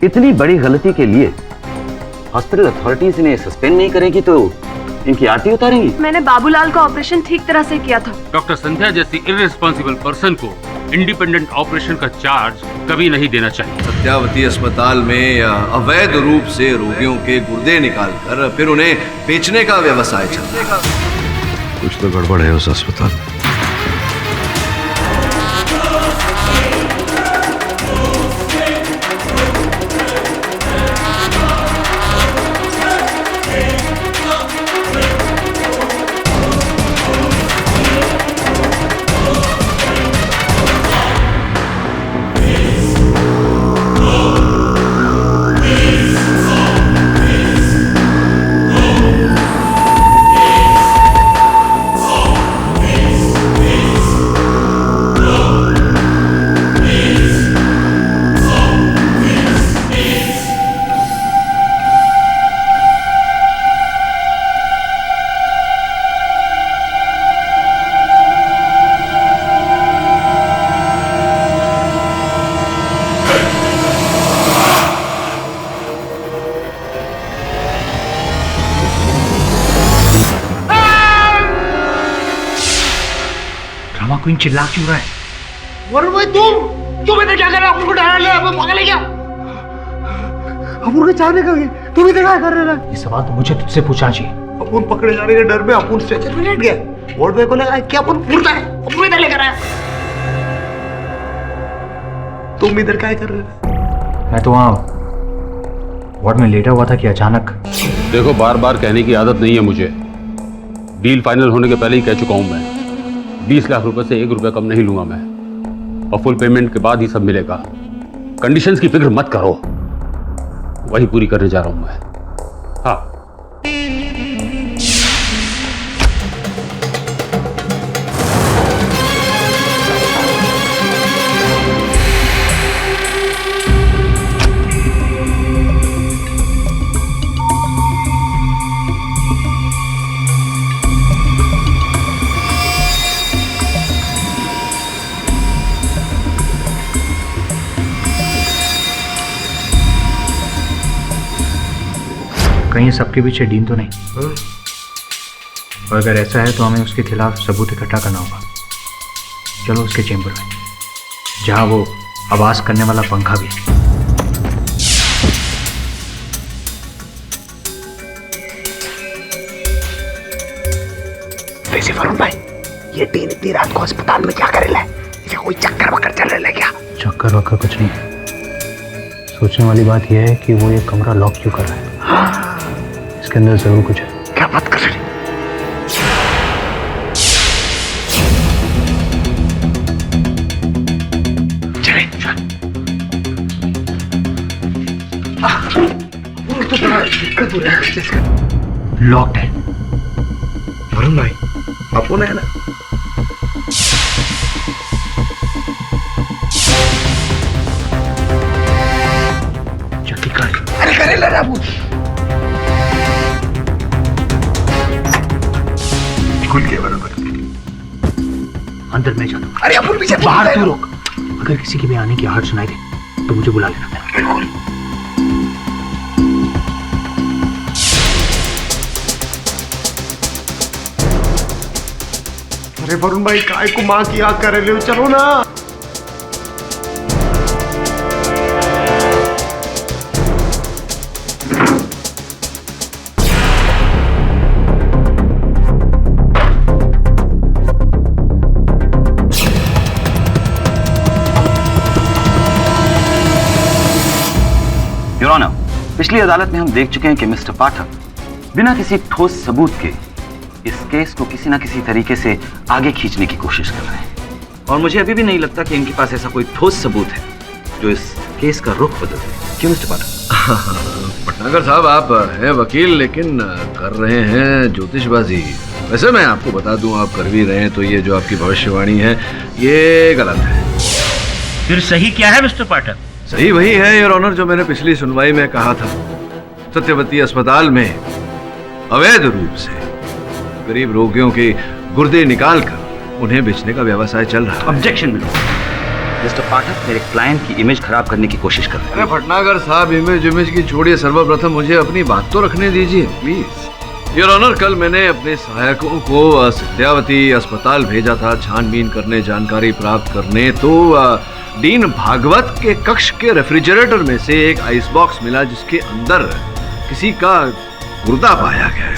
इतनी बड़ी गलती के लिए हॉस्पिटल अथॉरिटीज इन्हें सस्पेंड नहीं करेगी तो इनकी आरती उतारेंगी। मैंने बाबूलाल का ऑपरेशन ठीक तरह से किया था। डॉक्टर संध्या जैसी इर्रेस्पॉन्सिबल पर्सन को इंडिपेंडेंट ऑपरेशन का चार्ज कभी नहीं देना चाहिए। सत्यावती अस्पताल में अवैध रूप से रोगियों के गुर्दे निकालकर फिर उन्हें बेचने का व्यवसाय चल रहा है। कुछ तो गड़बड़ है उस अस्पताल में। क्वीन चिल्ला क्यों रहा है? वरुण भाई तुम इधर क्या कर रहे हो? अपुन को डरा लिया, अब पागल है क्या? अपुन को चाहने का तुम इधर क्या कर रहे हो? ये सवाल तो मुझे तुझसे पूछना चाहिए। अपुन पकड़े जाने के डर में अपुन स्ट्रेचर में लेट गया। वरुण भाई को लगा कि अपुन फूलता है, अपुन इधर लेकर आया। तुम इधर क्या कर रहे हो? मैं तो वहाँ वार्ड में लेटा हुआ था कि अचानक। देखो, बार बार कहने की आदत नहीं है मुझे। डील फाइनल होने के पहले ही कह चुका हूं मैं, 20 लाख रुपए से 1 रुपया कम नहीं लूंगा मैं, और फुल पेमेंट के बाद ही सब मिलेगा। कंडीशंस की फिक्र मत करो, वही पूरी करने जा रहा हूं मैं। हाँ, कहीं सबके पीछे डीन तो नहीं? और अगर ऐसा है तो हमें उसके खिलाफ सबूत इकट्ठा करना होगा। चलो उसके चेंबर में, जहां वो आवाज करने वाला पंखा भी है। वैसे वरुण भाई, ये डीन इतनी रात को अस्पताल में क्या करेला है? इसे कोई चक्कर वक्कर चल रहा है क्या? चक्कर वक्कर कुछ नहीं है। सोचने वाली बात यह है कि वो ये कमरा लॉक क्यों कर रहा है। हाँ। इसके अंदर जरूर कुछ है। क्या बात कर रहे? चले तो बड़ा दिक्कत हो रहा है। लॉक्ड है। वरुण भाई, अपुन है ना? जल्दी कर। अरे करेला ना अपुन। खुल गया वरुण भाई। अंदर मैं जाता हूँ। अरे अपुन पीछे बाहर तू रोक। अगर किसी के भी आने की आहट सुनाई दे तो मुझे बुला लेना। बिल्कुल। अरे वरुण भाई, काय को मां की याद कर रहे हो? चलो ना। योर ऑनर, पिछली अदालत में हम देख चुके हैं कि मिस्टर पाठक बिना किसी ठोस सबूत के इस केस को किसी ना किसी तरीके से आगे खींचने की कोशिश कर रहे हैं, और मुझे अभी भी नहीं लगता कि इनके पास ऐसा कोई ठोस सबूत है जो इस केस का रुख बदल दे। क्यों मिस्टर पाठक? पटनागर साहब, आप हैं वकील लेकिन कर रहे हैं ज्योतिषबाजी। वैसे मैं आपको बता दूं, आप कर भी रहे हैं तो ये जो आपकी भविष्यवाणी है ये गलत है। फिर सही क्या है मिस्टर पाठक? सही वही है योर ऑनर जो मैंने पिछली सुनवाई में कहा था। सत्यवती अस्पताल में अवैध रूप से गरीब रोगियों के गुर्दे निकालकर उन्हें बेचने का व्यवसाय चल रहा है। ऑब्जेक्शन मिलो। मिस्टर पाठक मेरे क्लाइंट की इमेज खराब करने की कोशिश कर रहे हैं। अरे भटनागर साहब, इमेज की छोड़िए, सर्वप्रथम मुझे अपनी बात तो रखने दीजिए प्लीज। योर ऑनर, कल मैंने अपने सहायकों को सत्यावती अस्पताल भेजा था छानबीन करने, जानकारी प्राप्त करने। तो डीन भागवत के कक्ष के रेफ्रिजरेटर में से एक आइस बॉक्स मिला जिसके अंदर किसी का गुर्दा पाया गया।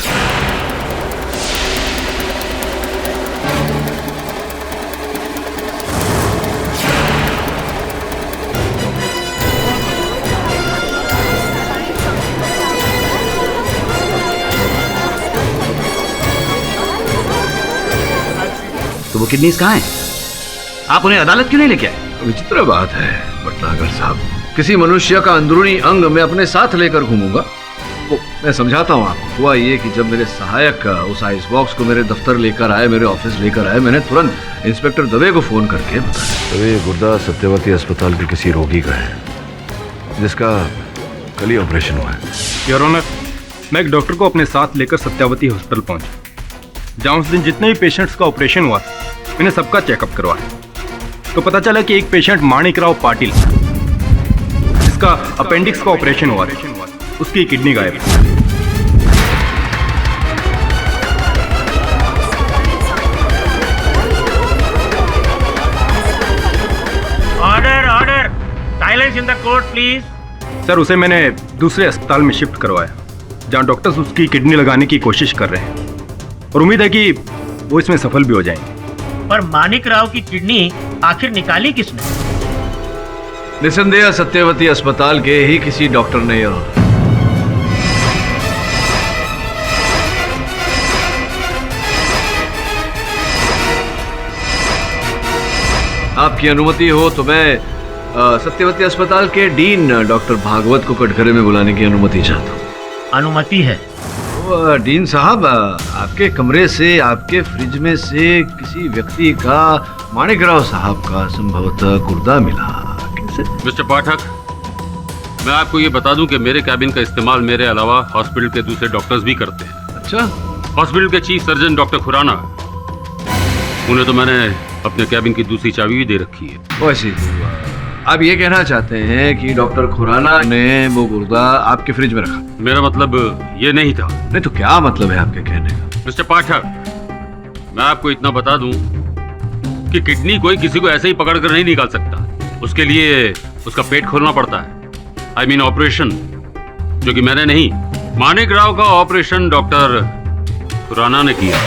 तो वो किडनीज कहाँ हैं? आप उन्हें अदालत क्यों नहीं लेके आए? विचित्र बात है भटनागर साहब, किसी मनुष्य का अंदरूनी अंग मैं अपने साथ लेकर घूमूंगा? वो मैं समझाता हूँ आपको। हुआ ये कि जब मेरे सहायक उस आइस बॉक्स को मेरे दफ्तर लेकर आए, मेरे ऑफिस लेकर आए, मैंने तुरंत इंस्पेक्टर दवे को फोन करके बताया। तो ये गुर्दा सत्यवती अस्पताल के किसी रोगी का है जिसका कल ही ऑपरेशन हुआ है। योर ऑनर, मैं एक डॉक्टर को अपने साथ लेकर सत्यावती हॉस्पिटल पहुंचा, जहां उस दिन जितने भी पेशेंट्स का ऑपरेशन हुआ मैंने सबका चेकअप करवाया। तो पता चला कि एक पेशेंट माणिकराव पाटिल, जिसका अपेंडिक्स का ऑपरेशन हुआ, उसकी किडनी गायब है। Order silence in the court please. Sir, उसे मैंने दूसरे अस्पताल में शिफ्ट करवाया, जहां डॉक्टर्स उसकी किडनी लगाने की कोशिश कर रहे हैं और उम्मीद है कि वो इसमें सफल भी हो जाएंगे। पर मानिक राव की किडनी आखिर निकाली किसने? निसंदेह सत्यवती अस्पताल के ही किसी डॉक्टर ने। आपकी अनुमति हो तो मैं सत्यवती अस्पताल के डीन डॉक्टर भागवत को कटघरे में बुलाने की अनुमति चाहता हूँ। अनुमति है। डीन साहब, आपके कमरे से, आपके फ्रिज में से किसी व्यक्ति का, माणिकराव साहब का संभवतः गुर्दा मिला। कैसे? मिस्टर पाठक, मैं आपको ये बता दूं कि मेरे कैबिन का इस्तेमाल मेरे अलावा हॉस्पिटल के दूसरे डॉक्टर्स भी करते हैं। अच्छा। हॉस्पिटल के चीफ सर्जन डॉक्टर खुराना, उन्हें तो मैंने अपने कैबिन की दूसरी चाबी भी दे रखी है। वैसे आप ये कहना चाहते हैं कि डॉक्टर खुराना ने वो गुर्दा आपके फ्रिज में रखा? मेरा मतलब ये नहीं था। नहीं तो क्या मतलब है आपके कहने का? मिस्टर पाठक, मैं आपको इतना बता दूं कि किडनी कोई किसी को ऐसे ही पकड़ कर नहीं निकाल सकता। उसके लिए उसका पेट खोलना पड़ता है। आई मीन ऑपरेशन, जो कि मैंने नहीं, मानिक राव का ऑपरेशन डॉक्टर खुराना ने किया।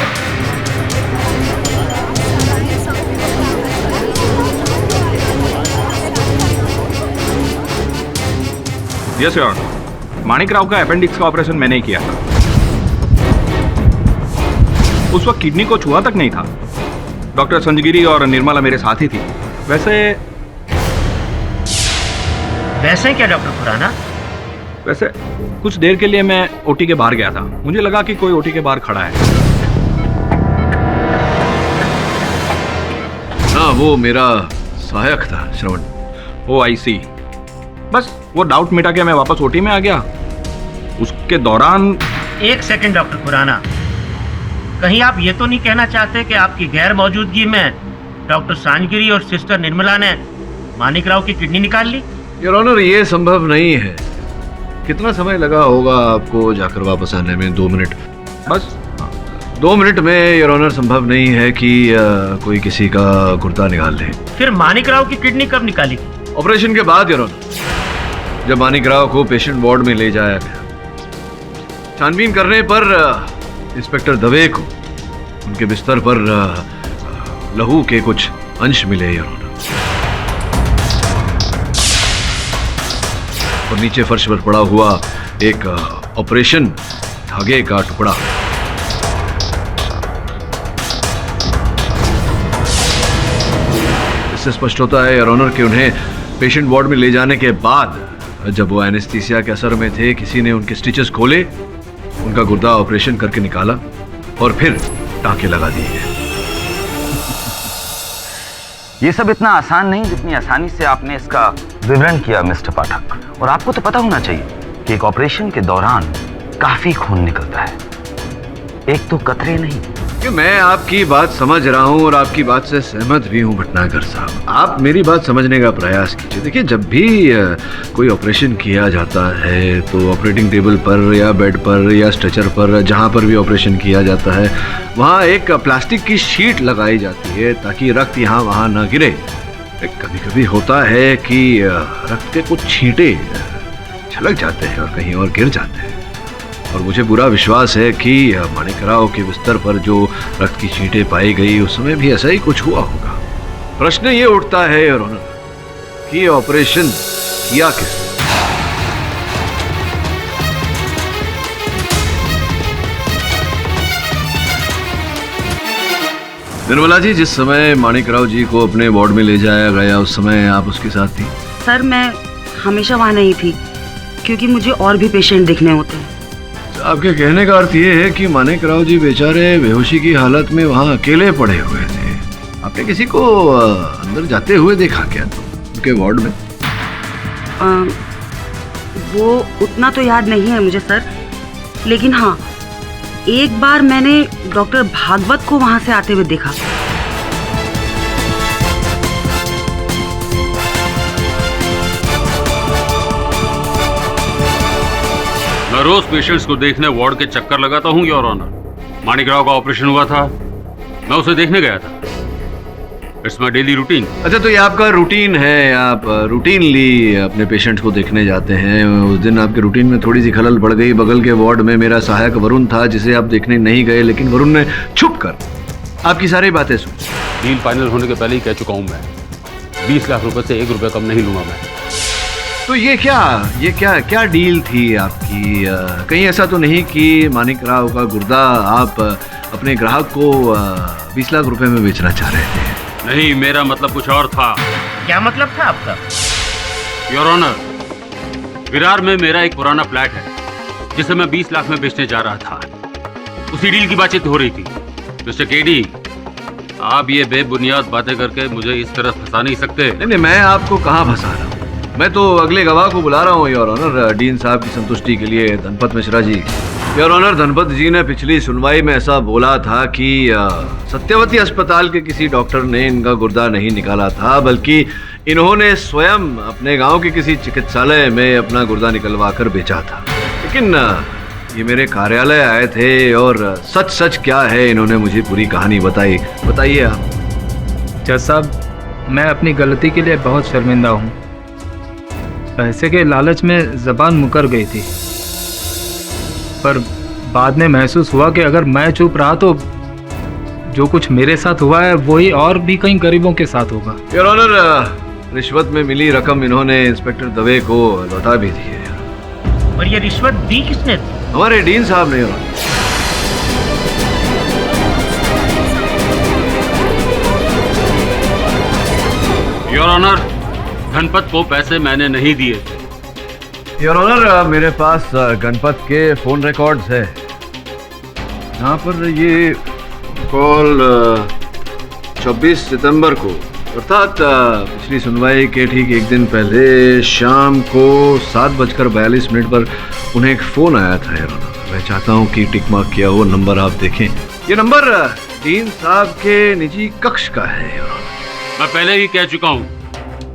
यस योर ऑनर, माणिक राव का अपेंडिक्स का ऑपरेशन मैंने ही किया था। उस वक्त किडनी को छुआ तक नहीं था। डॉक्टर संजगिरी और निर्मला मेरे साथ ही थी। वैसे क्या डॉक्टर खुराना? वैसे कुछ देर के लिए मैं ओटी के बाहर गया था। मुझे लगा कि कोई ओटी के बाहर खड़ा है। हाँ, वो मेरा सहायक था श्रवण। ओ आई सी। बस वो डाउट मिटा के मैं वापस ओटी में आ गया। उसके दौरान एक सेकंड डॉक्टर खुराना, कहीं आप ये तो नहीं कहना चाहते कि आपकी गैर मौजूदगी में डॉक्टर सांजगिरी और सिस्टर निर्मला ने मानिक राव की किडनी निकाल ली? योर ऑनर, ये संभव नहीं है। कितना समय लगा होगा आपको जाकर वापस आने में? 2 मिनट बस। 2 मिनट में योर ऑनर संभव नहीं है कि कोई किसी का गुर्दा निकाल ले। फिर मानिक राव की किडनी कब निकाली? ऑपरेशन के बाद योर ऑनर, जब मानिक राव को पेशेंट वार्ड में ले जाया गया। छानबीन करने पर इंस्पेक्टर दवे को उनके बिस्तर पर लहू के कुछ अंश मिले योर ऑनर, और नीचे फर्श पर पड़ा हुआ एक ऑपरेशन धागे का टुकड़ा। इससे स्पष्ट होता है योर ऑनर कि उन्हें पेशेंट वार्ड में ले जाने के बाद, जब वो एनेस्थीसिया के असर में थे, किसी ने उनके स्टिचेस खोले, उनका गुर्दा ऑपरेशन करके निकाला और फिर टांके लगा दिए। ये सब इतना आसान नहीं जितनी आसानी से आपने इसका विवरण किया मिस्टर पाठक। और आपको तो पता होना चाहिए कि एक ऑपरेशन के दौरान काफी खून निकलता है। एक तो कतरे नहीं, कि मैं आपकी बात समझ रहा हूँ और आपकी बात से सहमत भी हूँ भटनागर साहब। आप मेरी बात समझने का प्रयास कीजिए। देखिए, जब भी कोई ऑपरेशन किया जाता है तो ऑपरेटिंग टेबल पर या बेड पर या स्ट्रेचर पर, जहाँ पर भी ऑपरेशन किया जाता है, वहाँ एक प्लास्टिक की शीट लगाई जाती है ताकि रक्त यहाँ वहाँ ना गिरे। कभी कभी होता है कि रक्त के कुछ छींटे छलक जाते हैं और कहीं और गिर जाते हैं, और मुझे पूरा विश्वास है कि माणिकराव के बिस्तर पर जो रक्त की छींटे पाई गई उस समय भी ऐसा ही कुछ हुआ होगा। प्रश्न ये उठता है योर ऑनर कि ये ऑपरेशन किया किसने? निर्मला जी, जिस समय माणिकराव जी को अपने वार्ड में ले जाया गया उस समय आप उसके साथ थी? सर, मैं हमेशा वहाँ नहीं थी क्योंकि मुझे और भी पेशेंट देखने होते हैं। आपके कहने का अर्थ ये है कि माणिकराव जी बेचारे बेहोशी की हालत में वहाँ अकेले पड़े हुए थे। आपने किसी को अंदर जाते हुए देखा क्या उनके वार्ड में? वो उतना तो याद नहीं है मुझे सर, लेकिन हाँ, एक बार मैंने डॉक्टर भागवत को वहाँ से आते हुए देखा। मैं रोज पेशेंट्स को देखने वार्ड के चक्कर लगाता हूँ योर ऑनर। माणिकराव का ऑपरेशन हुआ था, मैं उसे देखने गया था। It's my daily routine. अच्छा, तो ये आपका रूटीन है, आप रूटीनली अपने पेशेंट्स को देखने जाते हैं। उस दिन आपके रूटीन में थोड़ी सी खलल पड़ गई। बगल के वार्ड में मेरा सहायक वरुण था जिसे आप देखने नहीं गए, लेकिन वरुण ने छुप कर आपकी सारी बातें सुनी। डील फाइनल होने के पहले ही कह चुका हूँ मैं, 20 लाख रुपए से 1 रुपया कम नहीं लूंगा मैं। तो ये क्या डील थी आपकी? कहीं ऐसा तो नहीं कि माणिकराव का गुर्दा आप अपने ग्राहक को 20 लाख रुपए में बेचना चाह रहे थे? नहीं, मेरा मतलब कुछ और था। क्या मतलब था आपका? योर ऑनर, विरार में मेरा एक पुराना फ्लैट है जिसे मैं 20 लाख में बेचने जा रहा था। उसी डील की बातचीत हो रही थी। मिस्टर केडी, आप ये बेबुनियाद बातें करके मुझे इस तरह फंसा नहीं सकते। नहीं, मैं आपको कहाँ फंसा रहा हूँ? मैं तो अगले गवाह को बुला रहा हूँ योर ऑनर, डीन साहब की संतुष्टि के लिए, धनपत मिश्रा जी। योर ऑनर, धनपत जी ने पिछली सुनवाई में ऐसा बोला था कि सत्यवती अस्पताल के किसी डॉक्टर ने इनका गुर्दा नहीं निकाला था, बल्कि इन्होंने स्वयं अपने गांव के किसी चिकित्सालय में अपना गुर्दा निकलवा कर बेचा था। लेकिन ये मेरे कार्यालय आए थे और सच सच क्या है इन्होंने मुझे पूरी कहानी बताई। बताइए आप। जज साहब, मैं अपनी गलती के लिए बहुत शर्मिंदा हूँ। पैसे के लालच में ज़बान मुकर गई थी, पर बाद में महसूस हुआ कि अगर मैं चुप रहा तो जो कुछ मेरे साथ हुआ है वही और भी कई गरीबों के साथ होगा। योर ऑनर, रिश्वत में मिली रकम इन्होंने इंस्पेक्टर दवे को लौटा भी दी है। और ये रिश्वत दी किसने थी? हमारे डीन साहब ने। Your honour, your honour, Dhanpat को पैसे मैंने नहीं दिए थे। योर ऑनर, मेरे पास गणपत के फोन रिकॉर्ड्स है। यहाँ पर ये कॉल 24 सितंबर को, अर्थात पिछली सुनवाई के ठीक एक दिन पहले शाम को 7:42 पर उन्हें एक फोन आया था। योर ऑनर, मैं चाहता हूँ कि टिक मार्क किया हुआ नंबर आप देखें। ये नंबर डीन साहब के निजी कक्ष का है। योर ऑनर, मैं पहले ही कह चुका हूँ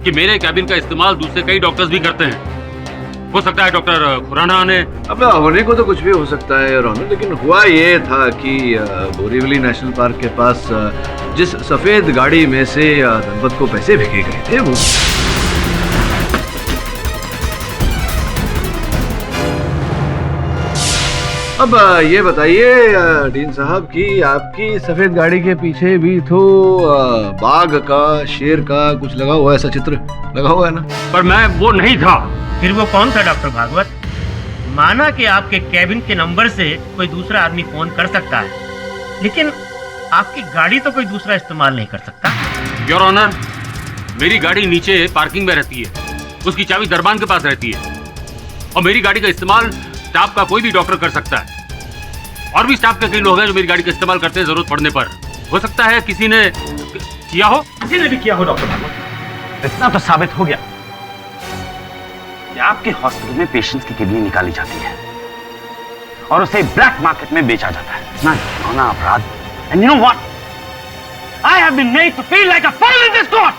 कि मेरे कैबिन का इस्तेमाल दूसरे कई डॉक्टर्स भी करते हैं। हो सकता है डॉक्टर खुराना ने। अब होने को तो कुछ भी हो सकता है योर ऑनर, लेकिन हुआ ये था कि बोरीवली नेशनल पार्क के पास जिस सफेद गाड़ी में से धनपत को पैसे भेजे गए थे वो अब ये बताइए डीन साहब कि आपकी सफेद गाड़ी के पीछे भी तो बाघ का, शेर का कुछ लगा हुआ, ऐसा चित्र लगा हुआ है ना? पर मैं वो नहीं था। फिर वो कौन था डॉक्टर भागवत? माना कि आपके कैबिन के नंबर से कोई दूसरा आदमी फोन कर सकता है, लेकिन आपकी गाड़ी तो कोई दूसरा इस्तेमाल नहीं कर सकता। योर ऑनर, मेरी गाड़ी नीचे पार्किंग में रहती है, उसकी चाबी दरबान के पास रहती है, और मेरी गाड़ी का इस्तेमाल स्टाफ का कोई भी डॉक्टर कर सकता है। और भी स्टाफ के कई लोग हैं जो मेरी गाड़ी का इस्तेमाल करते हैं जरूरत पड़ने पर। हो सकता है किसी ने किया हो, किसी ने भी किया हो। डॉक्टर भागवत, इतना तो साबित हो गया कि आपके हॉस्पिटल में पेशेंट्स की किडनी निकाली जाती है और उसे ब्लैक मार्केट में बेचा जाता है। इतना घिनौना अपराध And you know what? I have been made to feel like a fool in this court.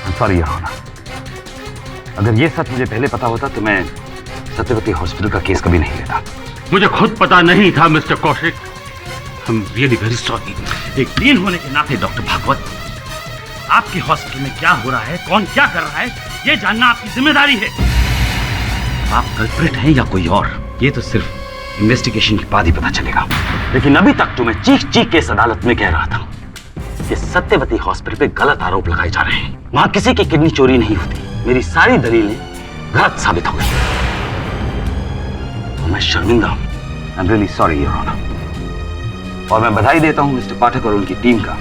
I'm sorry, Your Honor. अगर ये सच मुझे पहले पता होता तो मैं सत्यवती हॉस्पिटल का केस कभी नहीं लेता। मुझे खुद पता नहीं था mister Kaushik. I'm really very sorry. एक डीन होने के नाते डॉक्टर भागवत, आपके हॉस्पिटल में क्या हो रहा है, कौन क्या कर रहा है, ये जानना आपकी जिम्मेदारी है। आप कल्प्रिट हैं या कोई और, ये तो सिर्फ इन्वेस्टिगेशन के बाद ही पता चलेगा। लेकिन अभी तक तो मैं चीख चीख के इस अदालत में कह रहा था कि सत्यवती हॉस्पिटल पे गलत आरोप लगाए जा रहे हैं। वहां किसी की किडनी चोरी नहीं होती। मेरी सारी दलीलें गलत साबित हो गई। तो मैं शर्मिंदा हूं। I am really sorry your honour. और मैं बधाई देता हूं मिस्टर पाठक और उनकी टीम का,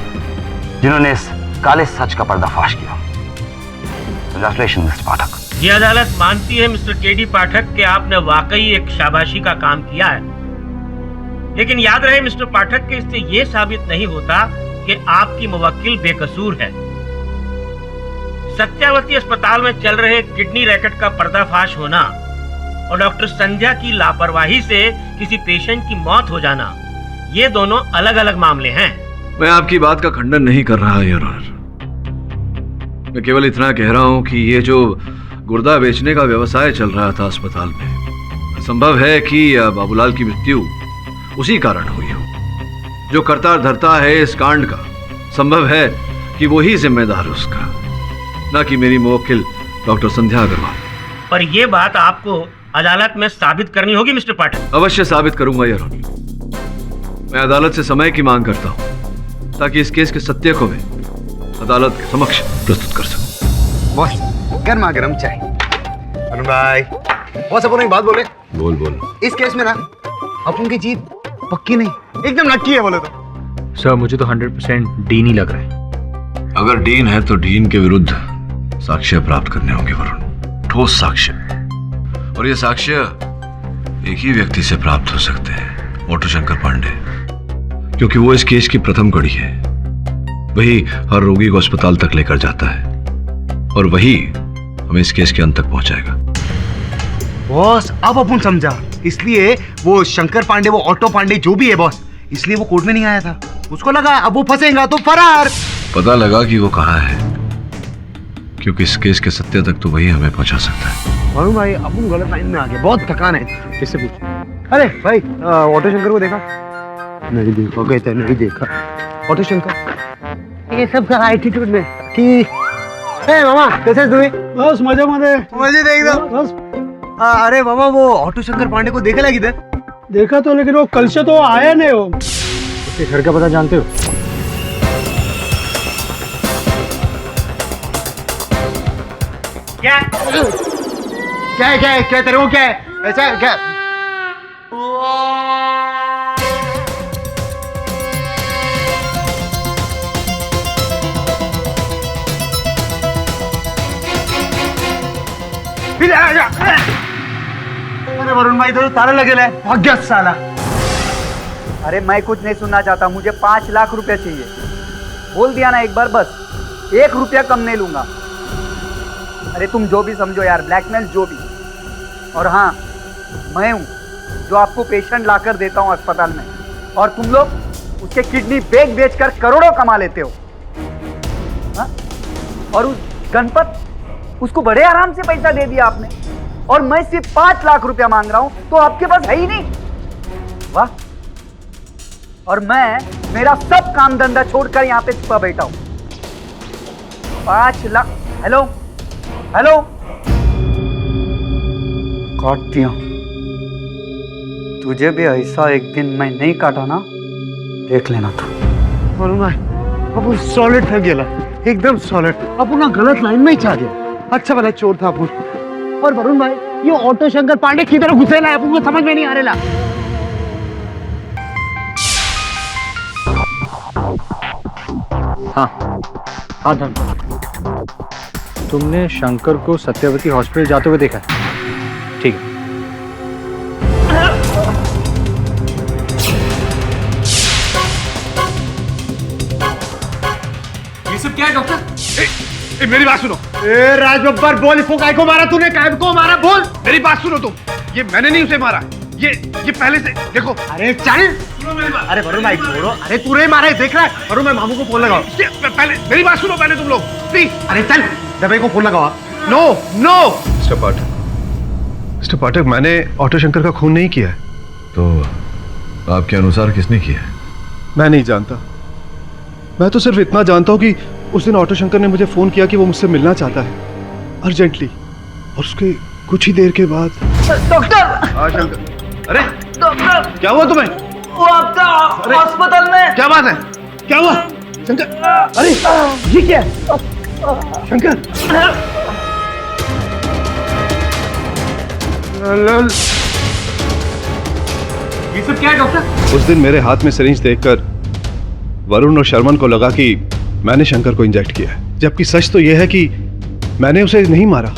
जिन्होंने इस काले सच का पर्दाफाश किया। कांग्रेचुलेशन मिस्टर पाठक। ये अदालत मानती है मिस्टर केडी पाठक कि आपने वाकई एक शाबाशी का काम किया है, लेकिन याद रहे मिस्टर पाठक कि इससे ये साबित नहीं होता कि आपकी मुवक्किल बेकसूर है। सत्यावती अस्पताल में चल रहे किडनी रैकेट का पर्दाफाश होना और डॉक्टर संध्या की लापरवाही से किसी पेशेंट की मौत हो जाना, ये दोनों अलग अलग मामले हैं। मैं आपकी बात का खंडन नहीं कर रहा योर ऑनर। मैं केवल इतना कह रहा हूं कि ये जो गुर्दा बेचने का व्यवसाय चल रहा था अस्पताल में, संभव है कि बाबूलाल की मृत्यु उसी कारण हुई हो। जो करता धरता है इस कांड का, संभव है कि वो ही जिम्मेदार उसका, ना कि मेरी मुवक्किल डॉक्टर संध्या अग्रवाल। पर यह बात आपको अदालत में साबित करनी होगी मिस्टर पाठक। अवश्य साबित करूंगा योर ऑनर। मैं अदालत से समय की मांग करता हूं ताकि इस केस के सत्य को मैं अदालत के समक्ष प्रस्तुत कर सकूं। बॉस, गर्मा गर्म चाय। अरुण भाई, बॉस अपन एक बात बोले। बोल बोल। इस केस में ना अपन की जीत पक्की नहीं, एकदम नक्की है बोले तो। सर मुझे तो 100% डीन ही लग रहा है। अगर डीन है तो डीन के विरुद्ध साक्ष्य प्राप्त करने होंगे वरुण, ठोस साक्ष्य। और ये साक्ष्य एक ही व्यक्ति से प्राप्त हो सकते हैं, ऑटो शंकर पांडे, क्योंकि वो इस केस की प्रथम कड़ी है। वही हर रोगी को अस्पताल तक लेकर जाता है और वही हमें इस केस के अंत तक पहुंचाएगा। बॉस अब अपन समझा, इसलिए वो शंकर पांडे, वो ऑटो पांडे जो भी है बॉस, इसलिए वो कोर्ट में नहीं आया था। उसको लगा अब वो फंसेगा तो फरार। पता लगा कि वो कहाँ है, क्योंकि इस केस के सत्य तक तो वही हमें पहुंचा सकता है। वरुण भाई अपन गलत लाइन में आ गए, बहुत थकान है। किससे पूछ? अरे भाई ऑटो शंकर को देखा? नहीं देखा। कहते हैं नहीं देखा। ऑटो शंकर ये सब का एटीट्यूड में कि मामा कैसे तुम्हें? बस मजा मजे एकदम बस। अरे मामा वो ऑटो शंकर पांडे को देखा लगी था? देखा तो, लेकिन वो कल से तो आया नहीं। हो उसके घर का पता जानते हो? क्या क्या तेरे को क्या है? ऐसा क्या? अरे वरुण भाई इधर ताला लगेला है, भाग गया साला। अरे मैं कुछ नहीं सुनना चाहता, मुझे 5 लाख रुपया चाहिए। बोल दिया ना एक बार, बस 1 रुपया कम नहीं लूंगा। अरे तुम जो भी समझो यार, ब्लैकमेल जो भी। और हाँ, मैं हूँ जो आपको पेशेंट लाकर देता हूँ अस्पताल में, और तुम लोग उसके किडनी बेच कर करोड़ों कमा लेते हो। हाँ? और उस गणपत, उसको बड़े आराम से पैसा दे दिया आपने, और मैं सिर्फ 5 लाख रुपया मांग रहा हूं तो आपके पास है ही नहीं। वाह। और मैं मेरा सब काम धंधा छोड़कर यहां पे छुपा बैठा हूं। 5 लाख। हेलो हेलो, काट दिया। तुझे भी ऐसा एक दिन मैं नहीं काटा ना, देख लेना तू। वरुण भाई अब सॉलिड था गेला, एकदम सॉलिड। अब ना गलत लाइन में ही छा गया। अच्छा वाला चोर था अपन। और वरुण भाई ये ऑटो शंकर पांडे किधर घुसेला है, अपन को समझ में नहीं आ रहा। हाँ धन, तुमने शंकर को सत्यवती हॉस्पिटल जाते हुए देखा है? ठीक है। ये सब क्या है डॉक्टर? मेरी बात सुनो। राज बब्बर बोल, इसको काय को मारा तूने? काय को मारा बोल। मेरी बात सुनो तुम, ये मैंने नहीं उसे मारा, ये पहले से देखो। अरे चल, अरे वरुण भाई छोड़ो, अरे तू रे मारे देख रहा है। वरुण भाई मामू को फोन लगाओ। पहले मेरी बात सुनो पहले तुम लोग प्लीज। अरे चल दबे को फोन लगाओ। नो नो मिस्टर पाठक, मैंने ऑटो शंकर का खून नहीं किया है। तो आपके अनुसार किसने किया है? मैं नहीं जानता। मैं तो सिर्फ इतना जानता हूँ कि उस दिन ऑटो शंकर ने मुझे फोन किया कि वो मुझसे मिलना चाहता है अर्जेंटली, और उसके कुछ ही देर के बाद। डॉक्टर! हाँ शंकर। अरे डॉक्टर! क्या हुआ तुम्हें? वो आपका अस्पताल में। क्या बात है? क्या हुआ शंकर? अरे ये क्या है? शंकर ये सब क्या है डॉक्टर? उस दिन मेरे हाथ में सिरिंज देखकर वरुण और शर्मन को लगा कि मैंने शंकर को इंजेक्ट किया है, जबकि सच तो यह है कि मैंने उसे नहीं मारा।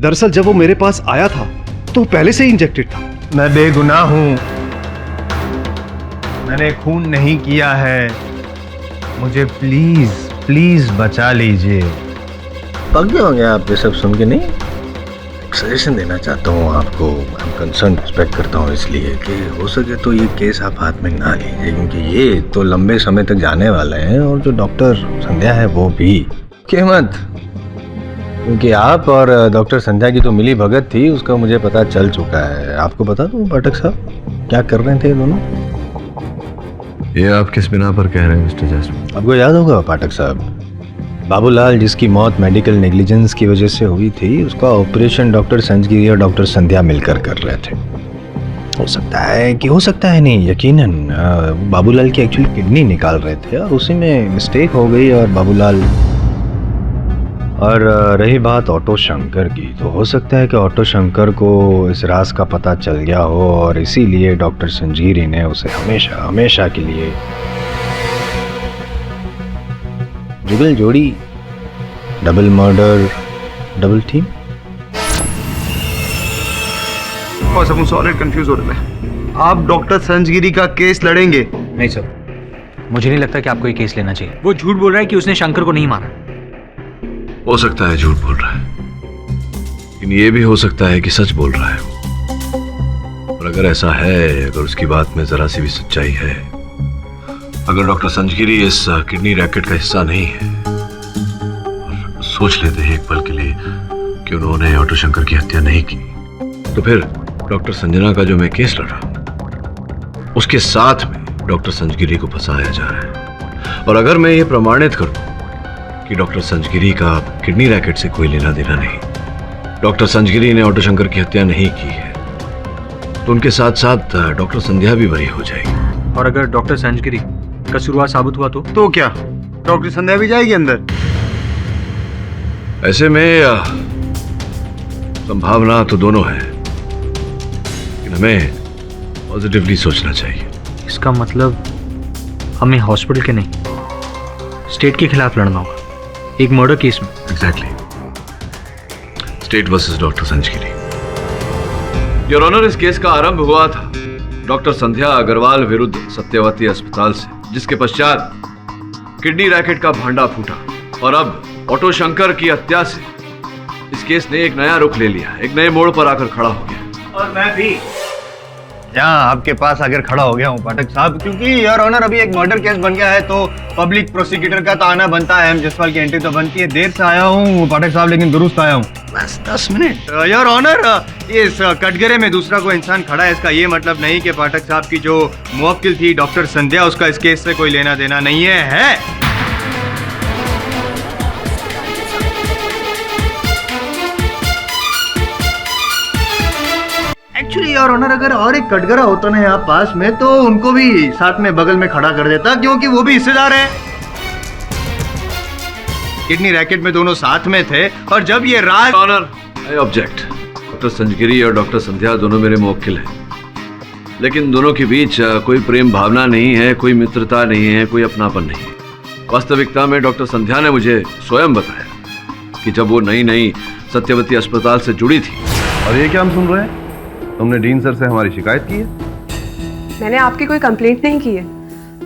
दरअसल जब वो मेरे पास आया था तो पहले से ही इंजेक्टेड था। मैं बेगुनाह हूँ, मैंने खून नहीं किया है, मुझे प्लीज प्लीज बचा लीजिए। पक गए होंगे आप ये सब सुन के। नहीं, एक सजेशन देना चाहता हूँ आपको। आई एम कंसर्न, रिस्पेक्ट करता हूँ, इसलिए कि हो सके तो ये केस आप हाथ में ना लीजिए, क्योंकि ये तो लंबे समय तक जाने वाले हैं, और जो डॉक्टर संध्या है वो भी के मत, क्योंकि आप और डॉक्टर संध्या की तो मिली भगत थी, उसका मुझे पता चल चुका है। आपको बता दूँ पाठक साहब क्या कर रहे थे दोनों? ये आप किस बिना पर कह रहे हैं मिस्टर जैस्मिन? आपको याद होगा पाठक साहब, बाबूलाल जिसकी मौत मेडिकल नेग्लिजेंस की वजह से हुई थी, उसका ऑपरेशन डॉक्टर संजगिरी और डॉक्टर संध्या मिलकर कर रहे थे। हो सकता है नहीं, यकीनन बाबूलाल की एक्चुअली किडनी निकाल रहे थे और उसी में मिस्टेक हो गई और बाबूलाल। और रही बात ऑटो शंकर की, तो हो सकता है कि ऑटो शंकर को इस राज का पता चल गया हो और इसीलिए डॉक्टर संजीरी ने उसे हमेशा हमेशा के लिए जुगल जोड़ी, double murder, double team. Confuse हो रहे हैं। आप डॉक्टर संजगिरी का केस लड़ेंगे? नहीं सर, मुझे नहीं लगता कि आपको ये केस लेना चाहिए। वो झूठ बोल रहा है कि उसने शंकर को नहीं मारा। हो सकता है झूठ बोल रहा है, लेकिन ये भी हो सकता है कि सच बोल रहा है। और अगर ऐसा है, अगर उसकी बात में जरा सी भी सच्चाई है, अगर डॉक्टर संजगिरी इस किडनी रैकेट का हिस्सा नहीं है, और सोच लेते हैं एक पल के लिए कि उन्होंने ऑटो शंकर की हत्या नहीं की, तो फिर डॉक्टर संजना का जो मैं केस लड़ा, उसके साथ में डॉक्टर संजगिरी को फंसाया जा रहा है। और अगर मैं ये प्रमाणित करूं कि डॉक्टर संजगिरी का किडनी रैकेट से कोई लेना देना नहीं, डॉक्टर संजगिरी ने ऑटो शंकर की हत्या नहीं की है, तो उनके साथ साथ डॉक्टर संध्या भी बरी हो जाएगी। और अगर डॉक्टर संजगिरी कसूरवार साबित हुआ तो क्या डॉक्टर संध्या भी जाएगी अंदर? ऐसे में संभावना तो दोनों है, लेकिन हमें पॉजिटिवली सोचना चाहिए। इसका मतलब हमें हॉस्पिटल के नहीं, स्टेट के खिलाफ लड़ना होगा, एक मर्डर केस में। Exactly, state versus doctor Sanjgiri. Your honour, इस केस का आरंभ हुआ था डॉक्टर संध्या अग्रवाल विरुद्ध सत्यवती अस्पताल से, जिसके पश्चात किडनी रैकेट का भांडा फूटा, और अब ऑटो शंकर की हत्या से इस केस ने एक नया रुख ले लिया, एक नए मोड़ पर आकर खड़ा हो गया। और मैं भी यहाँ आपके पास आकर खड़ा हो गया हूँ पाठक साहब, क्योंकि योर ऑनर अभी एक मर्डर केस बन गया है, तो पब्लिक प्रोसिक्यूटर का तो आना बनता है, जसपाल की एंट्री तो बनती है। देर से आया हूँ पाठक साहब, लेकिन दुरुस्त आया हूँ। बस 10 मिनट। योर ऑनर, इस कटघरे में दूसरा कोई इंसान खड़ा है, इसका ये मतलब नहीं कि पाठक साहब की जो मुवक्किल थी डॉक्टर संध्या, उसका इस केस से कोई लेना देना नहीं है। एक्चुअली योर ऑनर, अगर और एक कटघरा होता ना यहाँ पास में, तो उनको भी साथ में बगल में खड़ा कर देता, क्योंकि वो भी हिस्सेदार है। किडनी रैकेट में दोनों साथ में थे, और जब ये राज। Honour, I object. Doctor Sanjgiri और डॉक्टर संध्या दोनों मेरे मुवक्किल हैं, लेकिन दोनों के बीच कोई प्रेम भावना नहीं है, कोई मित्रता नहीं है, कोई अपनापन नहीं। वास्तविकता में डॉक्टर संध्या ने मुझे स्वयं बताया कि जब वो नई सत्यवती अस्पताल से जुड़ी थी। और ये क्या हम सुन रहे हैं? तुमने डीन सर से हमारी शिकायत की है? मैंने आपकी कोई कंप्लेंट नहीं की है,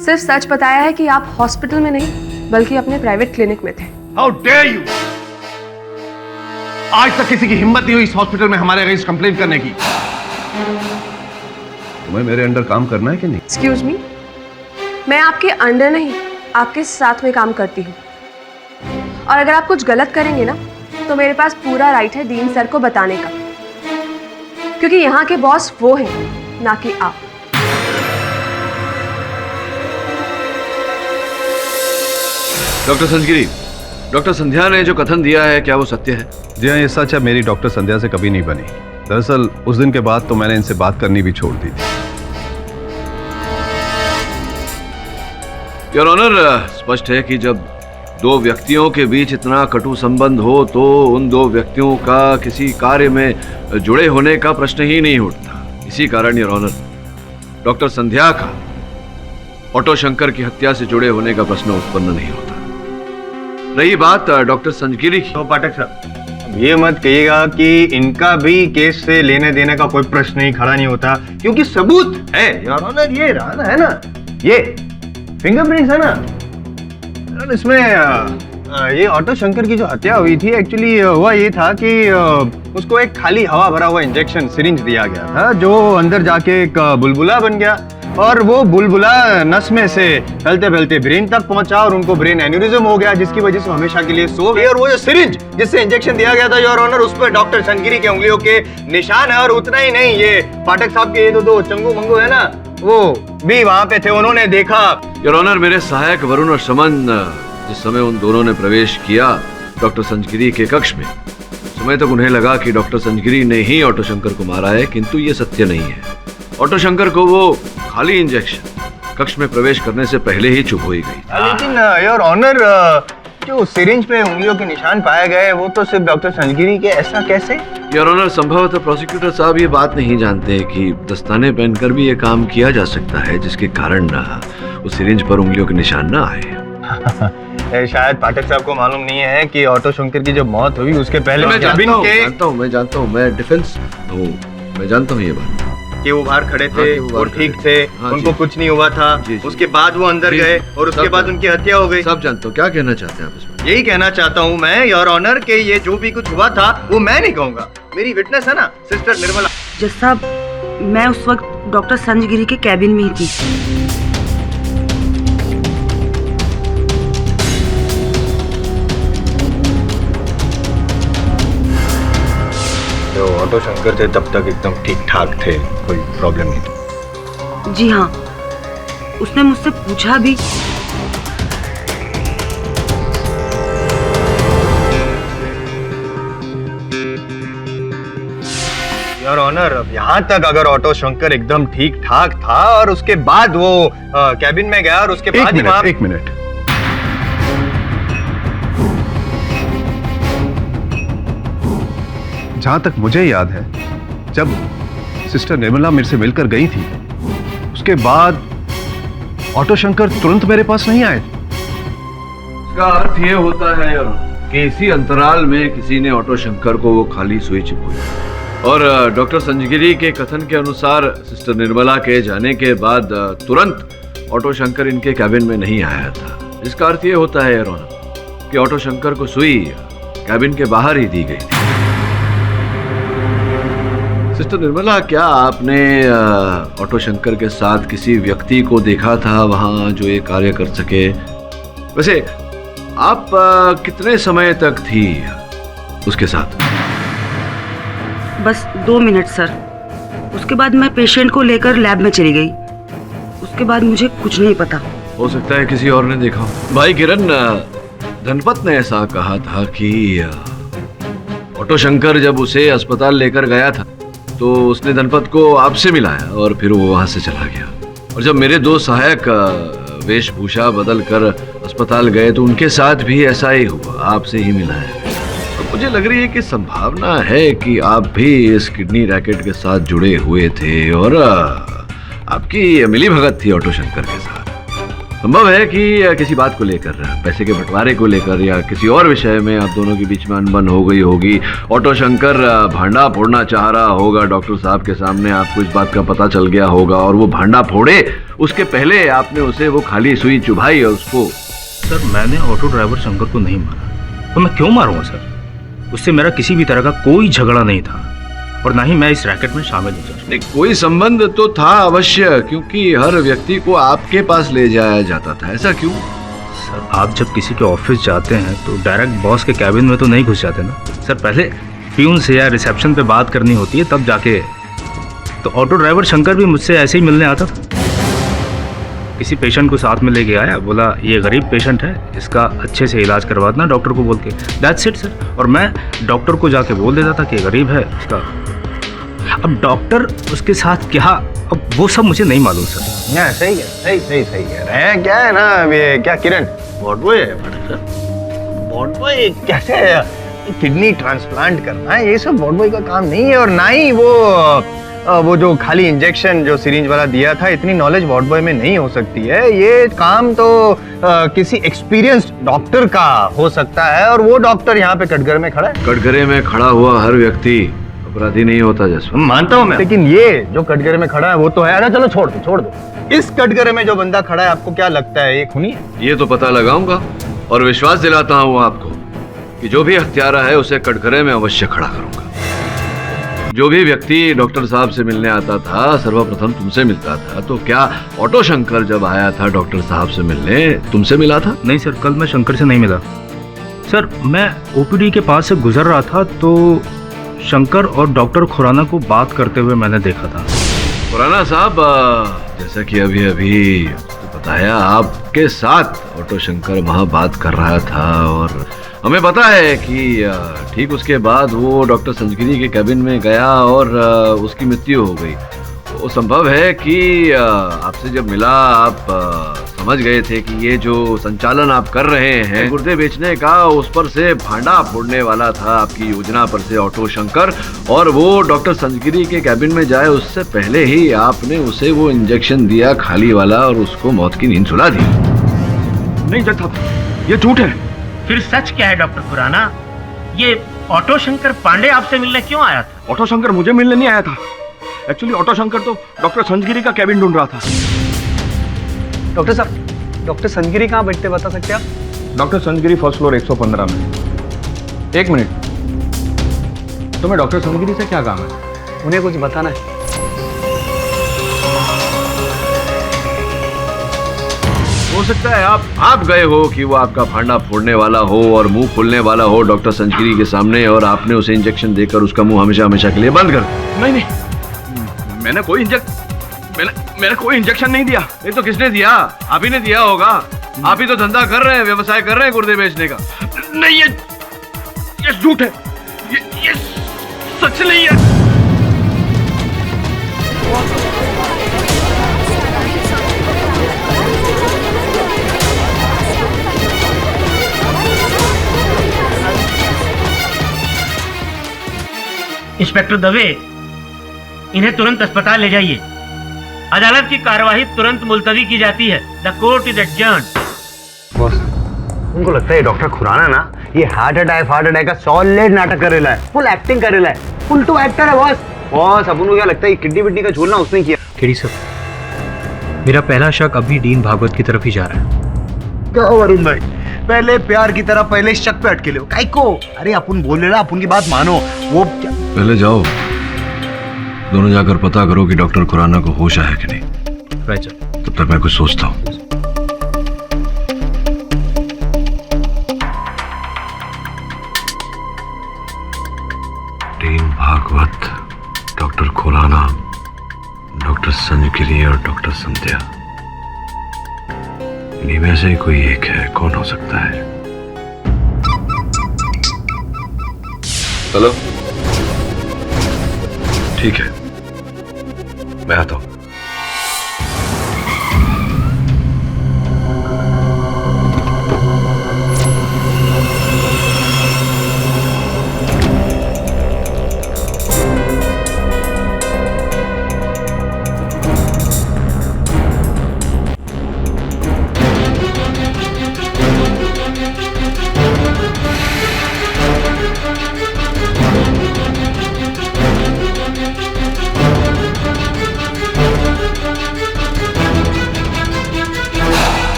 सिर्फ सच बताया है कि आप हॉस्पिटल में नहीं बल्कि अपने प्राइवेट क्लिनिक में थे। How dare you! आज तक किसी की हिम्मत नहीं हुई इस हॉस्पिटल में हमारे अगेंस्ट कंप्लेंट करने की। तुम्हें मेरे अंडर काम करना है कि नहीं? एक्सक्यूज मी, मैं आपके अंडर नहीं आपके साथ में काम करती हूँ, और अगर आप कुछ गलत करेंगे ना तो मेरे पास पूरा राइट है डीन सर को बताने का, क्योंकि यहाँ के बॉस वो हैं ना कि आप। डॉक्टर संजगिरी, डॉक्टर संध्या ने जो कथन दिया है क्या वो सत्य है? जी हाँ, ये सच है। मेरी डॉक्टर संध्या से कभी नहीं बनी। दरअसल उस दिन के बाद तो मैंने इनसे बात करनी भी छोड़ दी थी। योर ऑनर, स्पष्ट है कि जब दो व्यक्तियों के बीच इतना कटु संबंध हो तो उन दो व्यक्तियों का किसी कार्य में जुड़े होने का प्रश्न ही नहीं उठता। इसी कारण योर ऑनर, डॉक्टर संध्या का ऑटो शंकर की हत्या से जुड़े होने का प्रश्न उत्पन्न नहीं होता। रही बात डॉक्टर संजगिरी की, तो पाठक साहब, ये मत कहिएगा कि इनका भी केस से लेने देने का कोई प्रश्न ही खड़ा नहीं होता, क्योंकि सबूत है योर ऑनर। ये रहा ना, है ना, ये फिंगरप्रिंट्स है ना। इसमें ये ऑटो शंकर की जो हत्या हुई थी, एक्चुअली हुआ ये था कि उसको एक खाली हवा भरा हुआ इंजेक्शन सिरिंज दिया गया था, जो अंदर जाके एक बुलबुला बन गया, और वो बुलबुला नस में से फैलते फैलते ब्रेन तक पहुंचा और उनको ब्रेन एन्यूरिज्म हो गया, जिसकी वजह से हमेशा के लिए सो गए। और वो जो सिरिंज जिससे इंजेक्शन दिया गया था योर ऑनर, उस पर डॉक्टर संजगिरी के उंगलियों के निशान है। और उतना ही नहीं, ये पाठक साहब के ये दो चंगू मंगू है ना, वो भी वहां पे थे, उन्होंने देखा। योर ऑनर, मेरे सहायक वरुण और शमन जिस समय उन दोनों ने प्रवेश किया डॉक्टर संजगिरी के कक्ष में, उस समय तक उन्हें लगा कि डॉक्टर संजगिरी ने ही ऑटो शंकर को मारा है, किंतु ये सत्य नहीं है। ऑटो शंकर को वो खाली इंजेक्शन कक्ष में प्रवेश करने से पहले ही चुप हो ही गई। लेकिन योर ऑनर, जो सिरिंज पे उंगलियों के निशान पाए गए वो तो सिर्फ डॉक्टर संजगिरी के, ऐसा कैसे? योर ऑनर, संभवतः प्रोसिक्यूटर साहब ये बात नहीं जानते कि दस्ताने पहनकर भी ये काम किया जा सकता है, जिसके कारण उस सिरिंज पर उंगलियों के निशान न आए। शायद पाठक साहब को मालूम नहीं है कि ऑटो शंकर की जब मौत हुई उसके पहले मैं जानता हूँ, मैं डिफेंस हूँ, मैं जानता हूँ ये बात कि वो बाहर खड़े थे और ठीक थे, उनको कुछ नहीं हुआ था। उसके बाद वो अंदर गए और उसके बाद उनकी हत्या हो गई। सब जानता हूँ। क्या कहना चाहते हैं आप इसमें? यही कहना चाहता हूँ मैं योर ऑनर कि ये जो भी कुछ हुआ था वो मैं नहीं कहूँगा, मेरी विटनेस है ना सिस्टर निर्मला। जज साहब, मैं उस वक्त डॉक्टर संजगिरी के कैबिन में ही थी। तो ऑटो शंकर थे तब तक एकदम ठीक ठाक थे, कोई प्रॉब्लम नहीं थी? जी हाँ, उसने मुझसे पूछा भी। योर ऑनर, अब यहाँ तक अगर ऑटो शंकर एकदम ठीक ठाक था और उसके बाद वो कैबिन में गया और उसके बाद ही वहां... एक मिनट, जहां तक मुझे याद है, जब सिस्टर निर्मला मेरे से मिलकर गई थी, उसके बाद ऑटो शंकर तुरंत मेरे पास नहीं आए। इसका अर्थ ये होता है कि इसी अंतराल में किसी ने ऑटो शंकर को वो खाली सुई चिपकाई, और डॉक्टर संजगिरी के कथन के अनुसार सिस्टर निर्मला के जाने के बाद तुरंत ऑटो शंकर इनके कैबिन में नहीं आया था। इसका अर्थ ये होता है कि ऑटो शंकर को सुई कैबिन के बाहर ही दी गई थी। सिस्टर निर्मला, क्या आपने ऑटो शंकर के साथ किसी व्यक्ति को देखा था वहां जो ये कार्य कर सके? वैसे आप कितने समय तक थी उसके साथ? बस 2 मिनट सर। उसके बाद मैं पेशेंट को लेकर लैब में चली गई। उसके बाद मुझे कुछ नहीं पता। हो सकता है किसी और ने देखा हो। भाई किरण, धनपत ने ऐसा कहा था कि ऑटो शंकर जब उसे अस्पताल लेकर गया था तो उसने धनपत को आपसे मिलाया और फिर वो वहां से चला गया। और जब मेरे 2 सहायक वेशभूषा बदल कर अस्पताल गए तो उनके साथ भी ऐसा ही हुआ, आपसे ही मिला है। और मुझे लग रही है कि संभावना है कि आप भी इस किडनी रैकेट के साथ जुड़े हुए थे और आपकी मिली भगत थी ऑटो शंकर के साथ। संभव है कि किसी बात को लेकर, पैसे के बंटवारे को लेकर या किसी और विषय में आप दोनों के बीच में अनबन हो गई होगी। ऑटो शंकर भांडा फोड़ना चाह रहा होगा डॉक्टर साहब के सामने, आपको इस बात का पता चल गया होगा और वो भांडा फोड़े उसके पहले आपने उसे वो खाली सुई चुभाई और उसको... सर, मैंने ऑटो ड्राइवर शंकर को नहीं मारा, तो मैं क्यों मारूंगा सर? उससे मेरा किसी भी तरह का कोई झगड़ा नहीं था और ना ही मैं इस रैकेट में शामिल हूँ सर। नहीं, कोई संबंध तो था अवश्य, क्योंकि हर व्यक्ति को आपके पास ले जाया जाता था। ऐसा क्यों? सर आप जब किसी के ऑफिस जाते हैं तो डायरेक्ट बॉस के कैबिन में तो नहीं घुस जाते ना सर, पहले प्यून से या रिसेप्शन पे बात करनी होती है तब जाके। तो ऑटो ड्राइवर शंकर भी मुझसे ऐसे ही मिलने आता था, किसी पेशेंट को साथ में लेके आया, बोला ये गरीब पेशेंट है, इसका अच्छे से इलाज करवा देना डॉक्टर को बोल के, दैट्स इट सर। और मैं डॉक्टर को जाके बोल देता था कि गरीब है इसका। अब डॉक्टर उसके साथ क्या, अब वो सब मुझे नहीं मालूम सर। सही है, सही कह रहे हैं। क्या है ना अब ये क्या किरण ब्रॉडवे कैसे किडनी ट्रांसप्लांट करना है, ये सब ब्रॉडवे का काम नहीं है। और ना ही वो जो खाली इंजेक्शन जो सिरिंज वाला दिया था, इतनी नॉलेज वार्ड बॉय में नहीं हो सकती है। ये काम तो किसी एक्सपीरियंस्ड डॉक्टर का हो सकता है, और वो डॉक्टर यहाँ पे कटघरे में खड़ा है। कटघरे में खड़ा हुआ हर व्यक्ति अपराधी नहीं होता जसवंत। मानता हूँ मैं, लेकिन ये जो कटघरे में खड़ा है वो तो है। अरे चलो छोड़ दो। इस कटघरे में जो बंदा खड़ा है आपको क्या लगता है, ये खूनी है? ये तो पता लगाऊंगा और विश्वास दिलाता हूँ आपको कि जो भी हत्यारा है उसे कटघरे में अवश्य खड़ा करूंगा। जो भी व्यक्ति डॉक्टर साहब से मिलने आता था सर्वप्रथम तुमसे मिलता था, तो क्या ऑटो शंकर जब आया था डॉक्टर साहब से मिलने तुमसे मिला था? नहीं सर, कल मैं शंकर से नहीं मिला सर। मैं ओपीडी के पास से गुजर रहा था तो शंकर और डॉक्टर खुराना को बात करते हुए मैंने देखा था। खुराना साहब, जैसा कि अभी बताया, आपके साथ ऑटो शंकर वहाँ बात कर रहा था, और हमें पता है कि ठीक उसके बाद वो डॉक्टर संजगिरी के कैबिन में गया और उसकी मृत्यु हो गई। वो संभव है कि आपसे जब मिला आप समझ गए थे कि ये जो संचालन आप कर रहे हैं गुर्दे बेचने का, उस पर से भांडा फोड़ने वाला था आपकी योजना पर से ऑटो शंकर, और वो डॉक्टर संजगिरी के कैबिन में जाए उससे पहले ही आपने उसे वो इंजेक्शन दिया खाली वाला, और उसको मौत की नींद सुला दी। नहीं जज साहब, ये झूठ है। फिर सच क्या है डॉक्टर खुराना? ये ऑटो शंकर पांडे आपसे मिलने क्यों आया था? ऑटो शंकर मुझे मिलने नहीं आया था। एक्चुअली ऑटो शंकर तो डॉक्टर संजगिरी का कैबिन ढूंढ रहा था। डॉक्टर साहब, डॉक्टर संजगिरी कहाँ बैठते बता सकते हैं आप? डॉक्टर संजगिरी फर्स्ट फ्लोर 115 में। एक मिनट, तुम्हें डॉक्टर संजगिरी से क्या काम है? उन्हें कुछ बताना है। हो सकता है आप गए हो कि वो आपका भांडा फोड़ने वाला हो और मुंह खोलने वाला हो डॉक्टर संजगिरी के सामने, और आपने उसे इंजेक्शन देकर उसका मुंह हमेशा हमेशा के लिए बंद कर। नहीं, मैंने कोई इंजेक्शन नहीं दिया। नहीं तो किसने दिया? आप ही ने दिया होगा। आप ही तो धंधा कर रहे हैं, व्यवसाय कर रहे हैं गुर्दे बेचने का। नहीं, ये झूठ है, ये सच नहीं है। इंस्पेक्टर दवे, इन्हें तुरंत अस्पताल ले जाइए। अदालत की कार्यवाही तुरंत मुलतवी की जाती है। The court is adjourned. Boss, उनको लगता है डॉक्टर खुराना ना ये हार्ट अटैक का सॉलिड नाटक करेला है, फुल एक्टिंग करेला है, फुल टू एक्टर है बॉस। अपन को क्या लगता है किड्नी विड्नी का झोलना उसने किया? केडी सर, मेरा पहला शक अभी डीन भागवत की तरफ ही जा रहा है। क्या वरुण भाई, पहले प्यार की तरह पहले शक पे अटके लो काई को? अरे अपन बोल रहे ना, अपन की बात मानो। वो पहले जाओ, दोनों जाकर पता करो कि डॉक्टर खुराना को होश आया कि नहीं। Right sir. तब तक मैं कुछ सोचता हूँ। Dean Bhagwat, doctor Khurana, doctor Sanjgiri और डॉक्टर संध्या, इन्हीं में से कोई एक है। कौन हो सकता है? हेलो, ठीक है, मैं आता हूं।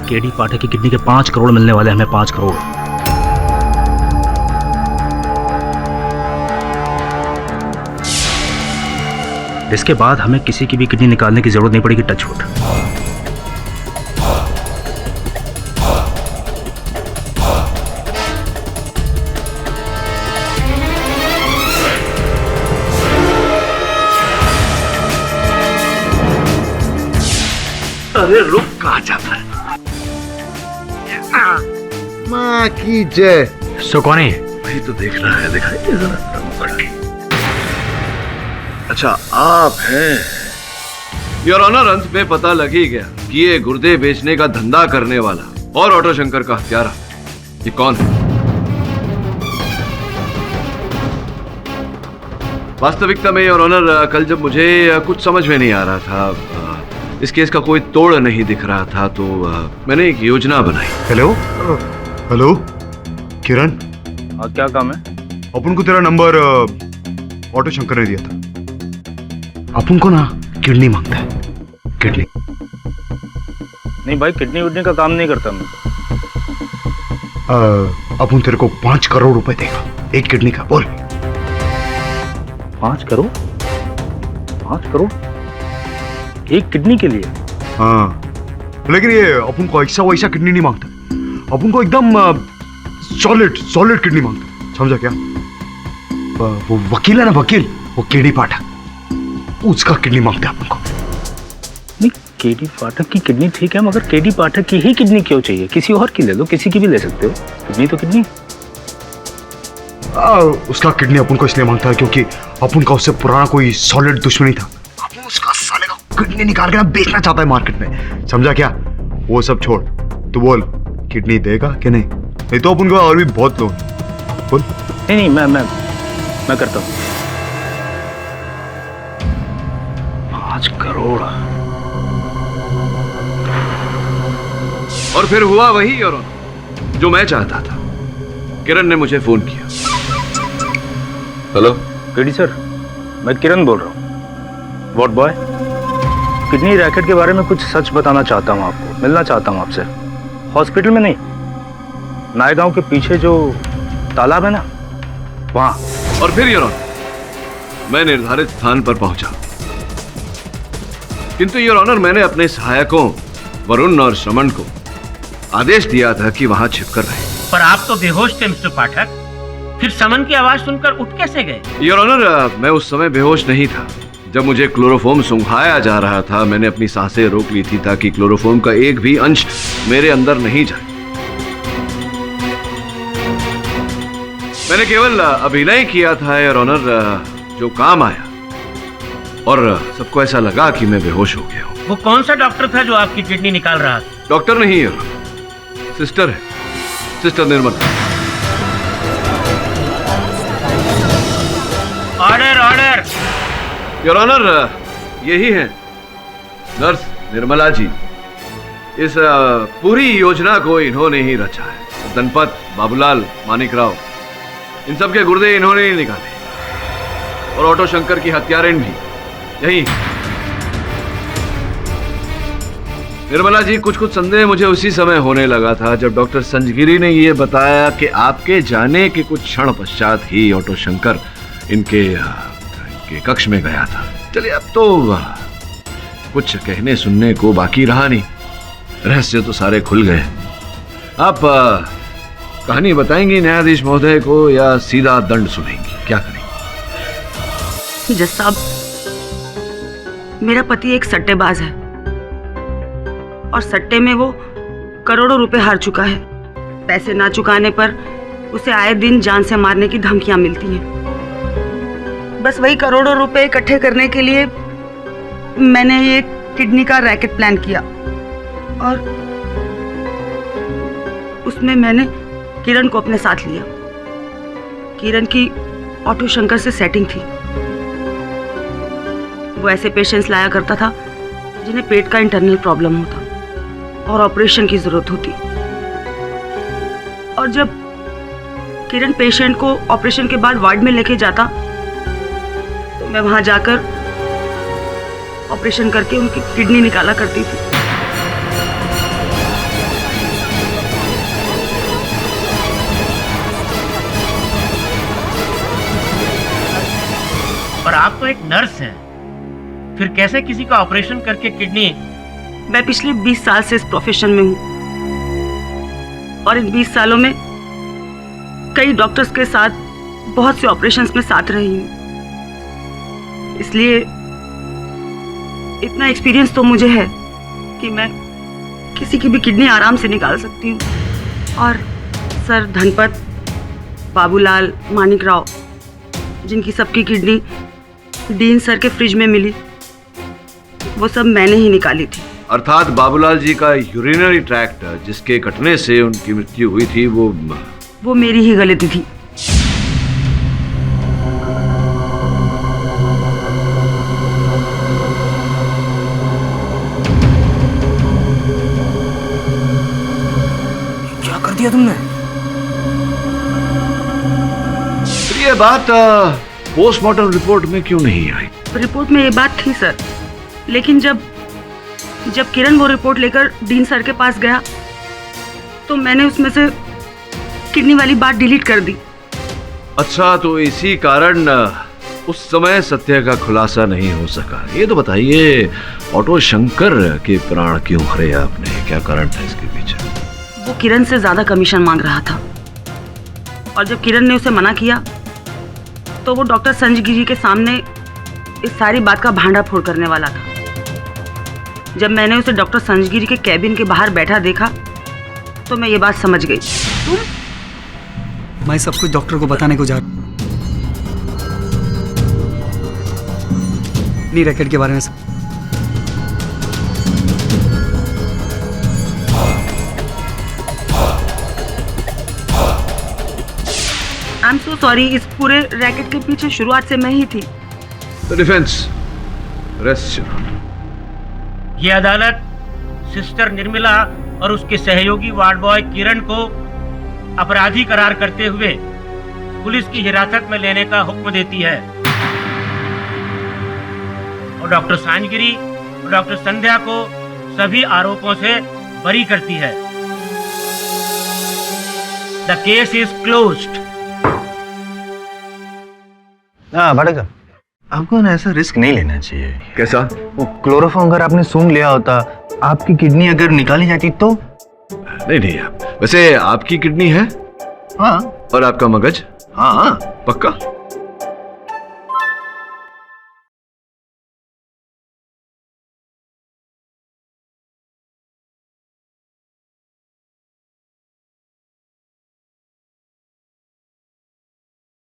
केडी पाठक की किडनी के 5 करोड़ मिलने वाले, हमें 5 करोड़। इसके बाद हमें किसी की भी किडनी निकालने की जरूरत नहीं पड़ेगी। Touch wood. अरे रुक, कहाँ जाता है? माँ की जय। सो कौन है? वही तो देख रहा है, दिखाई दे जरा पकड़ के। अच्छा, आप हैं। योर ऑनर, अंत में पता लग ही गया कि ये गुर्दे बेचने का धंधा करने वाला और ऑटो शंकर का हत्यारा ये कौन है। वास्तविकता में योर ऑनर, कल जब मुझे कुछ समझ में नहीं आ रहा था, इस केस का कोई तोड़ नहीं दिख रहा था, तो मैंने एक योजना बनाई। हेलो हेलो किरण, क्या काम है? अपन को तेरा नंबर ऑटो शंकर ने दिया था। अपन को ना किडनी मांगता है, किडनी। नहीं भाई, किडनी विडनी का काम नहीं करता मैं। अपन तेरे को 5 करोड़ रुपए देगा एक किडनी का। बोल। 5 करोड़? 5 करोड़ एक किडनी के लिए? हाँ, लेकिन ये अपन को ऐसा वैसा किडनी नहीं मांगता, अपन को एकदम सॉलिड किडनी मांगता है, समझा क्या? वो वकील है ना, वकील, वो केडी पाठक, उसका किडनी मांगता है अपन को। नहीं, केडी पाठक की किडनी ठीक है, मगर केडी पाठक की ही किडनी क्यों चाहिए? किसी और की ले लो, किसी की भी ले सकते हो। किडनी तो किडनी। उसका किडनी अपन को इसलिए मांगता है क्योंकि अपन का उससे पुराना कोई सॉलिड दुश्मनी था। अपन उसका साले का किडनी निकाल के ना बेचना चाहता है मार्केट में, समझा क्या? वो सब छोड़, तू बोल किडनी देगा कि नहीं? नहीं तो अपन को और भी बहुत लोग। बोल। नहीं, मैं करता हूँ। 5 करोड़। और फिर हुआ वही और जो मैं चाहता था। किरण ने मुझे फोन किया। हेलो केडी सर, मैं किरण बोल रहा हूँ। What boy? किडनी रैकेट के बारे में कुछ सच बताना चाहता हूँ आपको, मिलना चाहता हूँ आपसे। हॉस्पिटल में नहीं, नायगांव के पीछे जो तालाब है ना, वहां। और फिर योर मैं निर्धारित स्थान पर पहुंचा, किंतु योर ऑनर मैंने अपने सहायकों वरुण और श्रमण को आदेश दिया था कि वहां छिपकर रहे। पर आप तो बेहोश थे मिस्टर पाठक, फिर समन की आवाज सुनकर उठ कैसे गए? योर ऑनर, मैं उस समय बेहोश नहीं था। जब मुझे क्लोरोफॉर्म सुंघाया जा रहा था, मैंने अपनी सांसें रोक ली थी ताकि क्लोरोफॉर्म का एक भी अंश मेरे अंदर नहीं जाए। मैंने केवल अभिनय किया था योर ऑनर, जो काम आया, और सबको ऐसा लगा कि मैं बेहोश हो गया हूँ। वो कौन सा डॉक्टर था जो आपकी किडनी निकाल रहा था? डॉक्टर नहीं योर ऑनर, सिस्टर है, sister Nirmala. Order. Your honour, यही है नर्स निर्मला जी। इस पूरी योजना को इन्होंने ही रचा है। दनपत, बाबूलाल, मानिकराव, इन सब के गुर्दे इन्होंने ही निकाले, और ऑटो शंकर की हत्यारिन भी यही। निर्मला जी, कुछ संदेह मुझे उसी समय होने लगा था जब डॉक्टर संजगिरी ने यह बताया कि आपके जाने के कुछ क्षण पश्चात ही ऑटो शंकर इनके कक्ष में गया था। चलिए, अब तो कुछ कहने सुनने को बाकी रहा नहीं, रहस्य तो सारे खुल गए। आप कहानी बताएंगी न्यायाधीश महोदय को या सीधा दंड सुनेंगी? क्या करेंगी? जज साहब, मेरा पति एक सट्टेबाज है और सट्टे में वो करोड़ों रुपए हार चुका है। पैसे ना चुकाने पर उसे आए दिन जान से मारने की धमकियां मिलती हैं। बस वही करोड़ों रुपए इकट्ठे करने के लिए मैंने ये किडनी का रैकेट प्लान किया, और उसमें मैंने किरण को अपने साथ लिया। किरण की ऑटो शंकर से सेटिंग थी। वो ऐसे पेशेंट्स लाया करता था जिन्हें पेट का इंटरनल प्रॉब्लम होता और ऑपरेशन की जरूरत होती। और जब किरण पेशेंट को ऑपरेशन के बाद वार्ड में लेके जाता, तो मैं वहां जाकर ऑपरेशन करके उनकी किडनी निकाला करती थी। आप तो एक नर्स हैं, फिर कैसे किसी का ऑपरेशन करके किडनी? मैं पिछले 20 साल से इस प्रोफेशन में हूँ और इन 20 सालों में कई डॉक्टर्स के साथ बहुत से ऑपरेशंस में साथ रही हूँ, इसलिए इतना एक्सपीरियंस तो मुझे है कि मैं किसी की भी किडनी आराम से निकाल सकती हूँ। और सर धनपत, बाबूलाल, मानिक राव, जिनकी सबकी किडनी डीन सर के फ्रिज में मिली, वो सब मैंने ही निकाली थी। अर्थात बाबूलाल जी का यूरिनरी ट्रैक्ट जिसके कटने से उनकी मृत्यु हुई थी वो मेरी ही गलती थी। क्या कर दिया तुमने? ये बात पोस्टमार्टम रिपोर्ट में क्यों नहीं आई? रिपोर्ट में ये बात थी सर, लेकिन जब किरण वो रिपोर्ट लेकर डीन सर के पास गया तो मैंने उसमें से किडनी वाली बात डिलीट कर दी। अच्छा, तो इसी कारण उस समय सत्य का खुलासा नहीं हो सका। ये तो बताइए, ऑटो शंकर के प्राण क्यों हरे आपने? क्या कारण था इसके पीछे? वो किरण से ज्यादा कमीशन मांग रहा था और जब किरण ने उसे मना किया तो वो डॉक्टर संजय गिरी के सामने इस सारी बात का भांडा फोड़ करने वाला था। जब मैंने उसे डॉक्टर संजय गिरी के कैबिन के बाहर बैठा देखा तो मैं ये बात समझ गई। मैं सब कुछ डॉक्टर को बताने को जा रहा हूँ रैकेट के बारे में। सब आई एम सो सॉरी, इस पूरे रैकेट के पीछे शुरुआत से मैं ही थी। Defence rest. ये अदालत सिस्टर निर्मला और उसके सहयोगी वार्ड बॉय किरण को अपराधी करार करते हुए पुलिस की हिरासत में लेने का हुक्म देती है और डॉक्टर सांजगिरी और डॉक्टर संध्या को सभी आरोपों से बरी करती है। The case is closed. Bhatik साहब, आपको ना ऐसा रिस्क नहीं लेना चाहिए। कैसा? वो क्लोरोफॉर्म अगर आपने सूंघ लिया होता, आपकी किडनी अगर निकाली जाती तो? नहीं, वैसे आपकी किडनी है? हाँ। और आपका मगज? हाँ। पक्का?